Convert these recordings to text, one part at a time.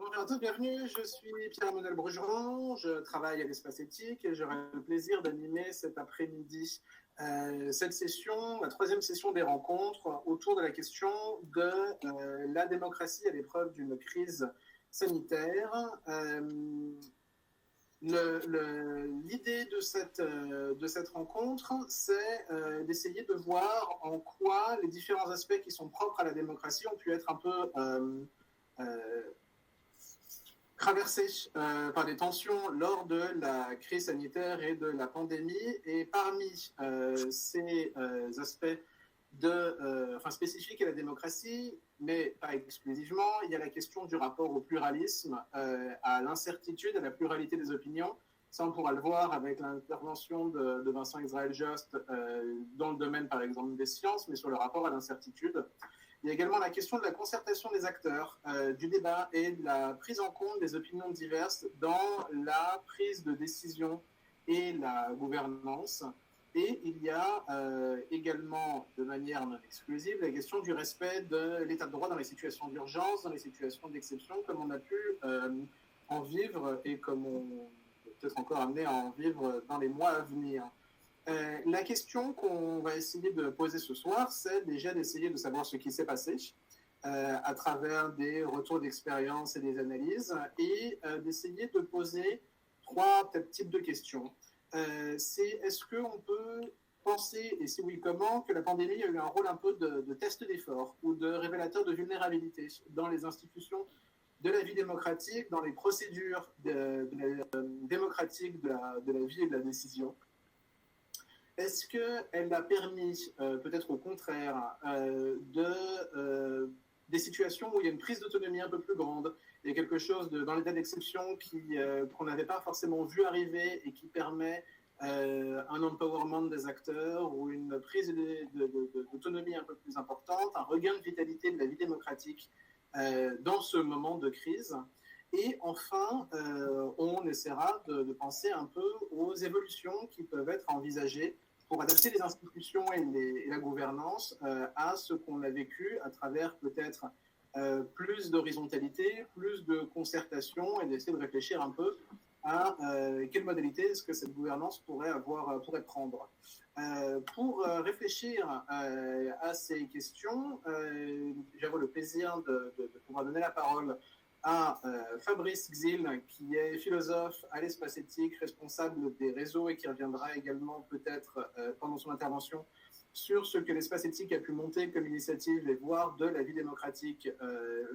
Bonjour à tous, bienvenue. Je suis Pierre-Emmanuel Brugeron, je travaille à l'Espace Éthique et j'aurai le plaisir d'animer cet après-midi cette session, la troisième session des rencontres autour de la question de la démocratie à l'épreuve d'une crise sanitaire. L'idée de cette rencontre, c'est d'essayer de voir en quoi les différents aspects qui sont propres à la démocratie ont pu être un peu traversés par des tensions lors de la crise sanitaire et de la pandémie. Et parmi ces aspects spécifiques à la démocratie, mais pas exclusivement, il y a la question du rapport au pluralisme, à l'incertitude, à la pluralité des opinions. Ça, on pourra le voir avec l'intervention de Vincent Israël Jost dans le domaine, par exemple, des sciences, mais sur le rapport à l'incertitude. Il y a également la question de la concertation des acteurs, du débat et de la prise en compte des opinions diverses dans la prise de décision et la gouvernance. Et il y a également, de manière non exclusive, la question du respect de l'état de droit dans les situations d'urgence, dans les situations d'exception, comme on a pu en vivre et comme on est peut-être encore amené à en vivre dans les mois à venir. La question qu'on va essayer de poser ce soir, c'est déjà d'essayer de savoir ce qui s'est passé à travers des retours d'expérience et des analyses, et d'essayer de poser trois types de questions. C'est est-ce qu'on peut penser, et si oui, comment, que la pandémie a eu un rôle un peu de test d'effort ou de révélateur de vulnérabilité dans les institutions de la vie démocratique, dans les procédures démocratiques de la vie et de la décision? Est-ce qu'elle a permis, peut-être au contraire, des situations où il y a une prise d'autonomie un peu plus grande, il y a quelque chose dans l'état d'exception qu'on n'avait pas forcément vu arriver et qui permet un empowerment des acteurs ou une prise d'autonomie un peu plus importante, un regain de vitalité de la vie démocratique dans ce moment de crise? Et enfin, on essaiera de penser un peu aux évolutions qui peuvent être envisagées pour adapter les institutions et la gouvernance à ce qu'on a vécu à travers peut-être plus d'horizontalité, plus de concertation, et d'essayer de réfléchir un peu à quelle modalité est-ce que cette gouvernance pourrait prendre. Pour réfléchir à ces questions, j'avais le plaisir de pouvoir donner la parole à Fabrice Xil, qui est philosophe à l'Espace Éthique, responsable des réseaux, et qui reviendra également peut-être pendant son intervention sur ce que l'Espace Éthique a pu monter comme initiative et voir de la vie démocratique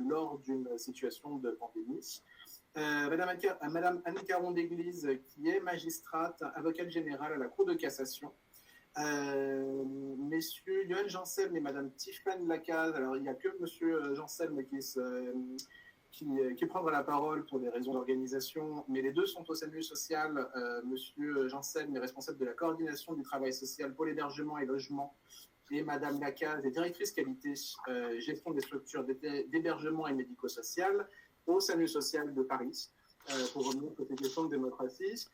lors d'une situation de pandémie. Madame Annie Caron d'Église, qui est magistrate, avocate générale à la Cour de cassation. Messieurs Yoann Janselme et Madame Tiffaine Lacaze. Alors, il n'y a que Monsieur Janselme qui prendra la parole pour des raisons d'organisation, mais les deux sont au SAMU social. Monsieur Janselme est responsable de la coordination du travail social pour l'hébergement et logement, et Madame Lacaze est directrice qualité gestion des structures d'hébergement et médico-social au SAMU social de Paris, pour revenir sur ces questions de démocratie.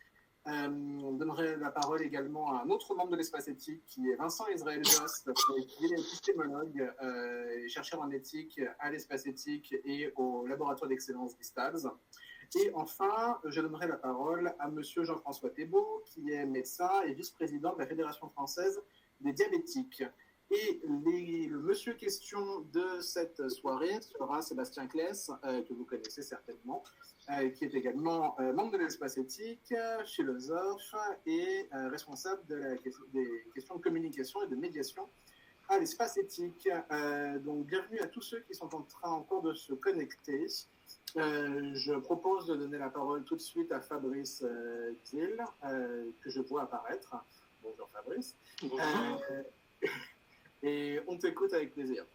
On donnerait la parole également à un autre membre de l'Espace Éthique, qui est Vincent Israël Jost, qui est épistémologue et chercheur en éthique à l'Espace Éthique et au laboratoire d'excellence d'ISTALS. Et enfin, je donnerai la parole à Monsieur Jean-François Thébault, qui est médecin et vice-président de la Fédération française des diabétiques. Et le monsieur question de cette soirée sera Sébastien Claes, que vous connaissez certainement, qui est également membre de l'Espace Éthique, philosophe et responsable des questions de communication et de médiation à l'Espace Éthique. Donc bienvenue à tous ceux qui sont en train encore de se connecter. Je propose de donner la parole tout de suite à Fabrice Thiel, que je vois apparaître. Bonjour Fabrice. Bonjour. Et on t'écoute avec plaisir.